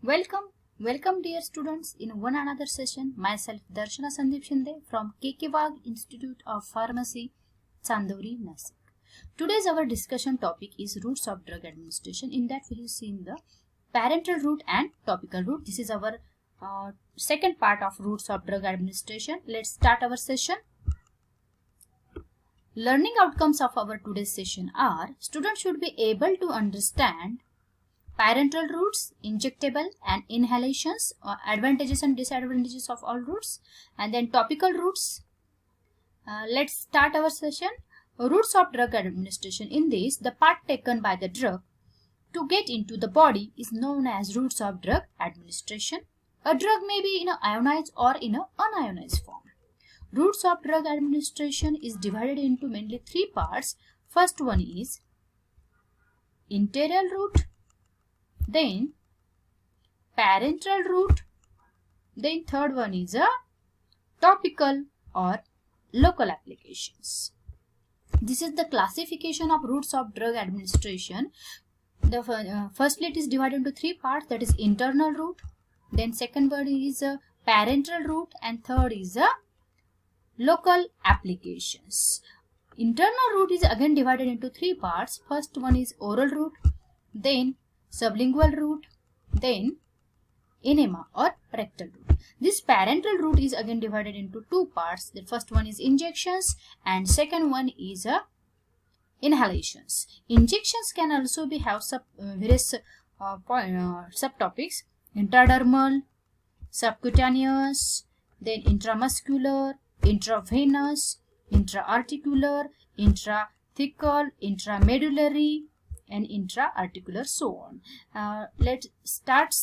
Welcome dear students in one another session. Myself Darshana Sandeep Shinde from KK Wagh Institute of Pharmacy, Chandori, Nasik. Today's our discussion topic is routes of drug administration. In that we have seen the parenteral route and topical route. This is our second part of routes of drug administration. Let's start our session. Learning outcomes of our today's session are: students should be able to understand parenteral routes, injectable and inhalations, advantages and disadvantages of all routes, and then topical routes. Let's start our session. Routes of drug administration. In this, the part taken by the drug to get into the body is known as routes of drug administration. A drug may be in an ionized or in an unionized form. Routes of drug administration is divided into mainly three parts. First one is enteral route, then parenteral route, then third one is a topical or local applications. This is the classification of routes of drug administration. Firstly, it is divided into three parts, that is internal route, then second one is a parenteral route, and third is a local applications. Internal route is again divided into three parts. First one is oral route, then sublingual route, then enema or rectal route. This parenteral route is again divided into two parts. The first one is injections and second one is inhalations. Injections can also be have various subtopics: intradermal, subcutaneous, then intramuscular, intravenous, intraarticular, intrathecal, intramedullary, and intra-articular, so on. Let's start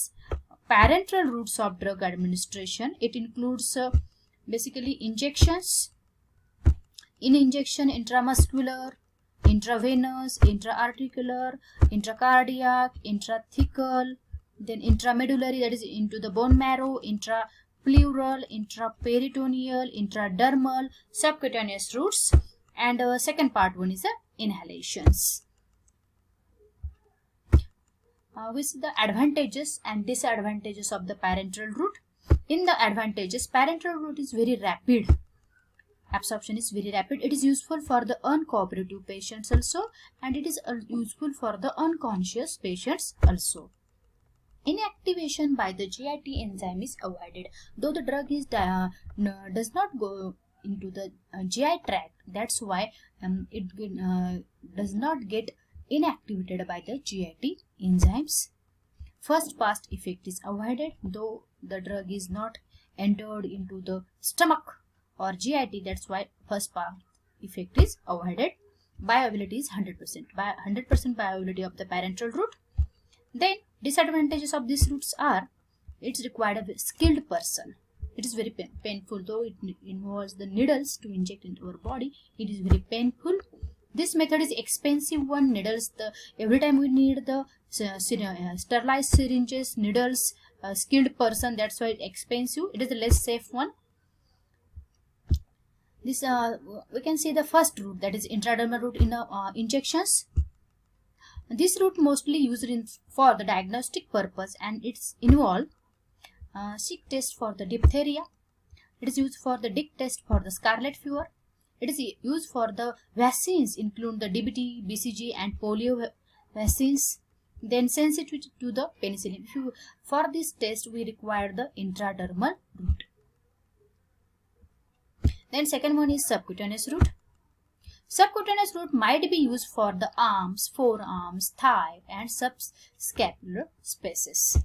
parenteral routes of drug administration. It includes basically injections. In injection, intramuscular, intravenous, intra-articular, intracardiac, intrathecal, then intramedullary, that is into the bone marrow, intrapleural, intraperitoneal, intradermal, subcutaneous routes, and second part one is inhalations. We see the advantages and disadvantages of the parenteral route. In the advantages, parenteral route is very rapid. Absorption is very rapid. It is useful for the uncooperative patients also, and it is useful for the unconscious patients also. Inactivation by the GIT enzyme is avoided. Though the drug is does not go into the GI tract, that's why it does not get inactivated by the GIT enzymes. First pass effect is avoided, though the drug is not entered into the stomach or GIT, that's why first pass effect is avoided. Bioavailability is 100%. 100% bioavailability of the parenteral route. Then disadvantages of these routes are: it's required a skilled person. It is very painful, though it involves the needles to inject into our body. It is very painful. This method is expensive one. Needles, every time we need the sterilized syringes, needles, skilled person, that's why it's expensive. It is the less safe one. This we can see the first route, that is intradermal route in injections. This route mostly used for the diagnostic purpose, and it's involve sick test for the diphtheria. It is used for the Dick test for the scarlet fever. It is used for the vaccines, include the DBT, BCG and polio vaccines. Then sensitivity to the penicillin. For this test we require the intradermal route. Then second one is subcutaneous route. Subcutaneous route might be used for the arms, forearms, thigh and subscapular spaces.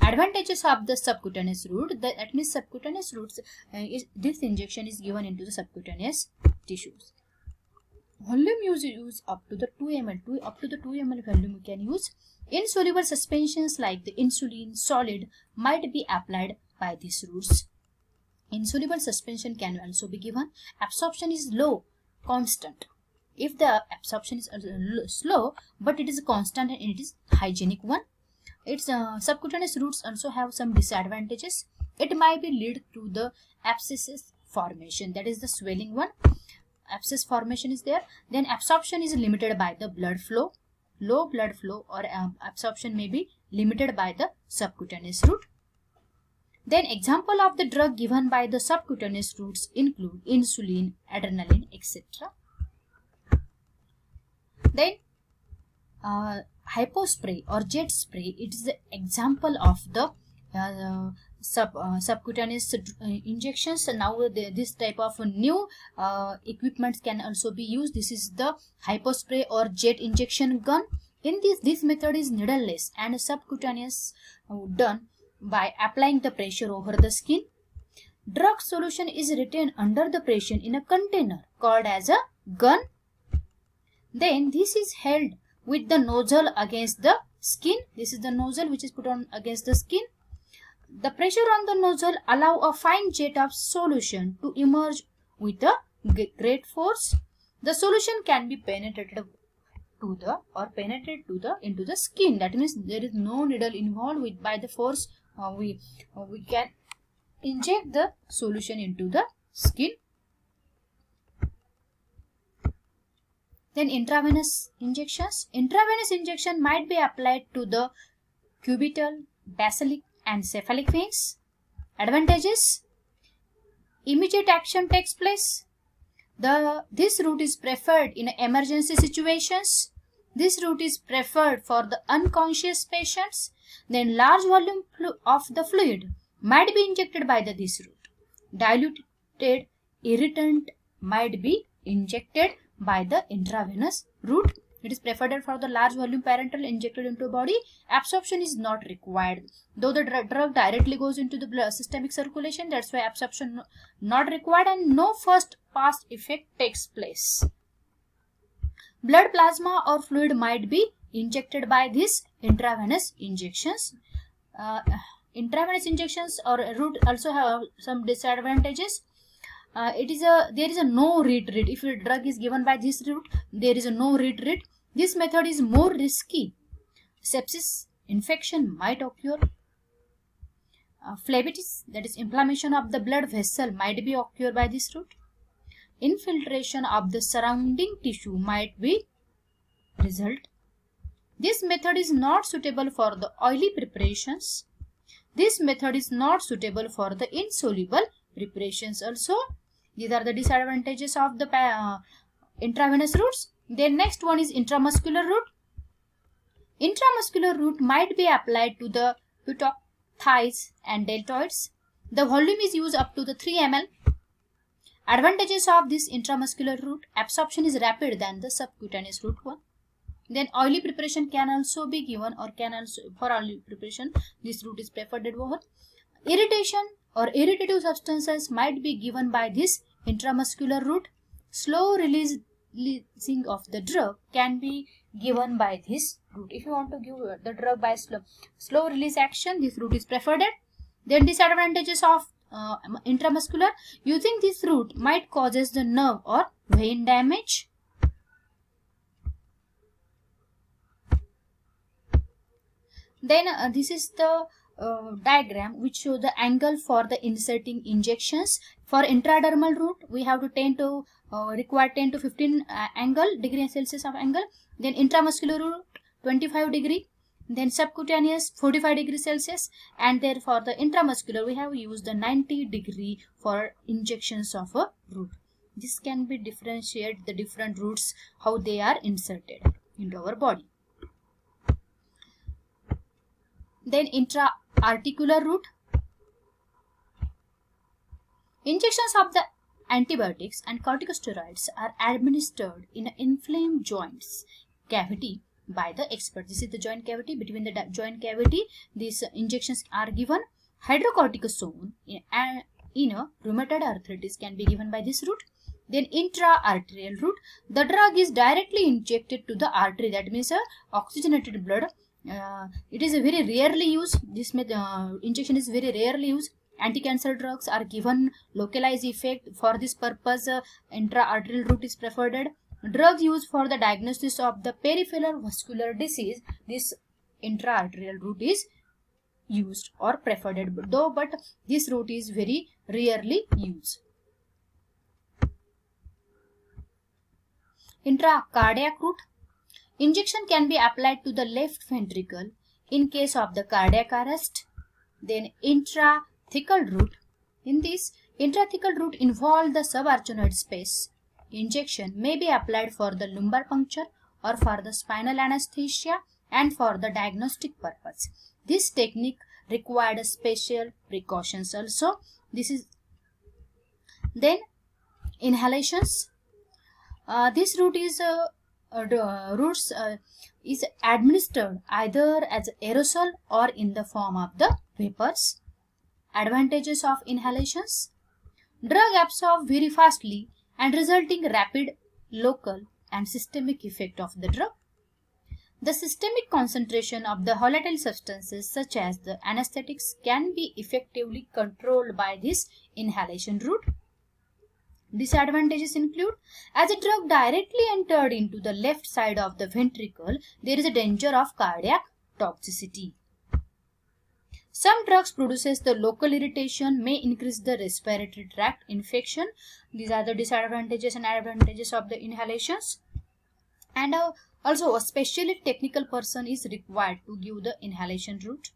Advantages of the subcutaneous route, that means subcutaneous routes, this injection is given into the subcutaneous tissues. Volume use up to the 2 ml. Up to the 2 ml volume we can use. Insoluble suspensions like the insulin solid might be applied by these routes. Insoluble suspension can also be given. Absorption is low, constant. If the absorption is slow but it is constant and it is hygienic one. Its subcutaneous routes also have some disadvantages. It might be lead to the abscesses formation, that is the swelling one. Abscess formation is there. Then absorption is limited by the blood flow. low blood flow or absorption may be limited by the subcutaneous route. Then example of the drug given by the subcutaneous routes include insulin, adrenaline, etc. Then hypospray or jet spray, it is the example of the subcutaneous injections. Now this type of new equipments can also be used. This is the hypospray or jet injection gun. In this method is needleless and subcutaneous done by applying the pressure over the skin. Drug solution is retained under the pressure in a container called as a gun. Then this is held with the nozzle against the skin. This is the nozzle which is put on against the skin. The pressure on the nozzle allow a fine jet of solution to emerge with a great force. The solution can be penetrated into the skin. That means there is no needle involved. With by the force we can inject the solution into the skin. Then intravenous injections. Intravenous injection might be applied to the cubital, basilic and cephalic veins. Advantages: immediate action takes place. This route is preferred in emergency situations. This route is preferred for the unconscious patients. Then large volume of the fluid might be injected by this route. Diluted irritant might be injected by the intravenous route. It is preferred for the large volume parenteral injected into body. Absorption is not required. Though the drug directly goes into the blood systemic circulation, that's why absorption not required and no first pass effect takes place. Blood plasma or fluid might be injected by these intravenous injections. Intravenous injections or route also have some disadvantages. There is a no retreat. If a drug is given by this route, there is a no retreat. This method is more risky. Sepsis, infection might occur. Phlebitis, that is inflammation of the blood vessel, might be occur by this route. Infiltration of the surrounding tissue might be result. This method is not suitable for the oily preparations. This method is not suitable for the insoluble preparations also. These are the disadvantages of the intravenous routes. Then next one is intramuscular route. Intramuscular route might be applied to the buttocks, thighs and deltoids. The volume is used up to the 3 ml. Advantages of this intramuscular route: absorption is rapid than the subcutaneous route one. Then oily preparation can also be given, or can also for oily preparation this route is preferred over. Irritation or irritative substances might be given by this intramuscular route. Slow releasing of the drug can be given by this route. If you want to give the drug by slow release action, this route is preferred. Then disadvantages of intramuscular: using this route might causes the nerve or vein damage. Then this is the diagram which show the angle for the inserting injections. For intradermal route, we have to require 10 to 15 degree Celsius of angle. Then intramuscular route 25 degree. Then subcutaneous 45 degrees Celsius, and therefore the intramuscular we have used the 90 degree for injections of a route. This can be differentiate the different routes how they are inserted into our body. Then intra-articular route. Injections of the antibiotics and corticosteroids are administered in inflamed joints cavity by the expert. This is the joint cavity. Between the joint cavity, these injections are given. Hydrocortisone in a rheumatoid arthritis can be given by this route. Then intra-arterial route. The drug is directly injected to the artery. That means oxygenated blood. It is very rarely used. This injection is very rarely used. Anti-cancer drugs are given localized effect. For this purpose, intra-arterial route is preferred. Drugs used for the diagnosis of the peripheral vascular disease, this intra-arterial route is used or preferred, but this route is very rarely used. Intracardiac route. Injection can be applied to the left ventricle in case of the cardiac arrest. Then intrathecal route. In this, intrathecal route involve the subarachnoid space. Injection may be applied for the lumbar puncture or for the spinal anesthesia and for the diagnostic purpose. This technique required special precautions also. Then inhalations. This route is administered either as aerosol or in the form of the vapors. Advantages of inhalations. Drug absorbs very fastly and resulting rapid local and systemic effect of the drug. The systemic concentration of the volatile substances such as the anesthetics can be effectively controlled by this inhalation route. Disadvantages include, as a drug directly entered into the left side of the ventricle, there is a danger of cardiac toxicity. Some drugs produces the local irritation, may increase the respiratory tract infection. These are the disadvantages and advantages of the inhalations. And also a specially technical person is required to give the inhalation route.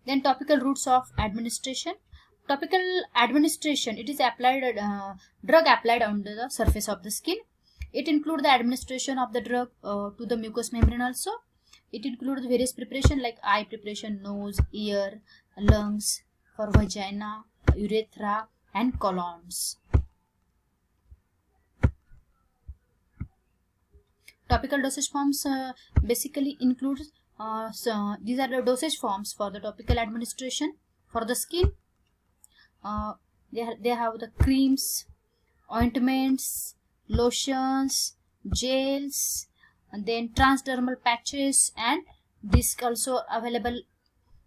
Then topical routes of administration. Topical administration, it is applied drug applied on the surface of the skin. It includes the administration of the drug to the mucous membrane also. It includes various preparation like eye preparation, nose, ear, lungs, for vagina, urethra and colons. Topical dosage forms basically includes these are the dosage forms for the topical administration. For the skin, they have the creams, ointments, lotions, gels, and then transdermal patches and disc also available.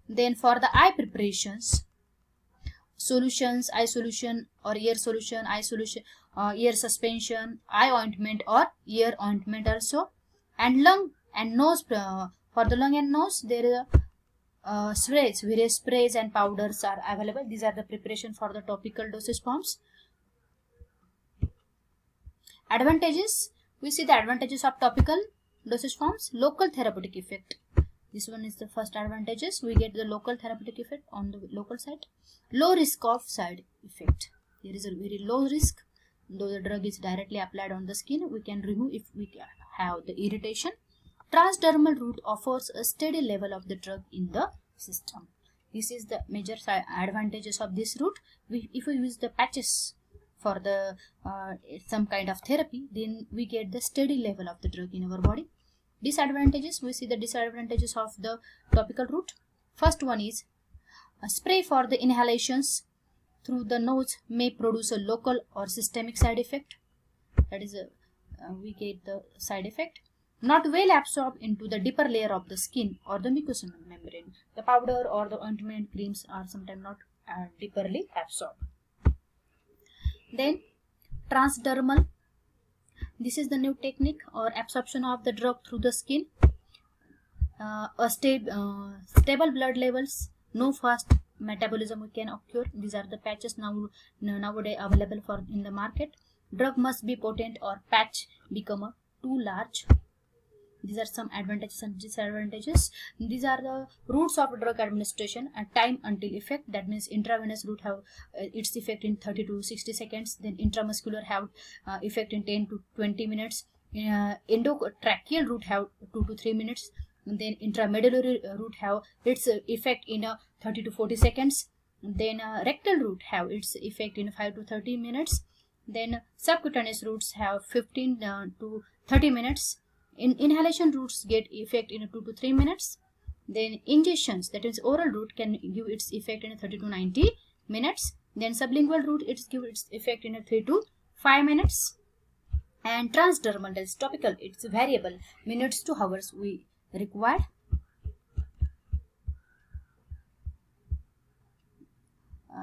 Then for the eye preparations, solutions, eye solution or ear solution, eye solution, ear suspension, eye ointment or ear ointment also. And lung and nose, for the lung and nose there are sprays, various sprays and powders are available. These are the preparation for the topical dosage forms. Advantages, we see the advantages of topical dosage forms. Local therapeutic effect. This one is the first advantages. We get the local therapeutic effect on the local side. Low risk of side effect. There is a very low risk. Though the drug is directly applied on the skin, we can remove if we have the irritation. Transdermal route offers a steady level of the drug in the system. This is the major advantages of this route. If we use the patches for the some kind of therapy, then we get the steady level of the drug in our body. Disadvantages, we see the disadvantages of the topical route. First one is a spray for the inhalations through the nose may produce a local or systemic side effect. That is we get the side effect. Not well absorbed into the deeper layer of the skin or the mucous membrane. The powder or the ointment creams are sometimes not deeperly absorbed. Then transdermal. This is the new technique or absorption of the drug through the skin. Stable blood levels, no fast metabolism can occur. These are the patches nowadays available in the market. Drug must be potent or patch become too large. These are some advantages and disadvantages. These are the routes of drug administration and time until effect. That means intravenous route have its effect in 30 to 60 seconds. Then intramuscular have effect in 10 to 20 minutes. Endotracheal route have 2 to 3 minutes. And then intramedullary route have its effect in 30 to 40 seconds. Then rectal route have its effect in 5 to 30 minutes. Then subcutaneous routes have 15 to 30 minutes. Inhalation routes get effect in 2 to 3 minutes. Then injections, that is oral route, can give its effect in 30 to 90 minutes. Then sublingual route, it gives its effect in 3 to 5 minutes. And transdermal, that is topical, it's variable, minutes to hours we require.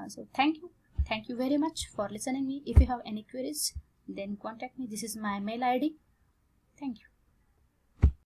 So thank you very much for listening me. If you have any queries, then contact me. This is my mail ID. Thank you.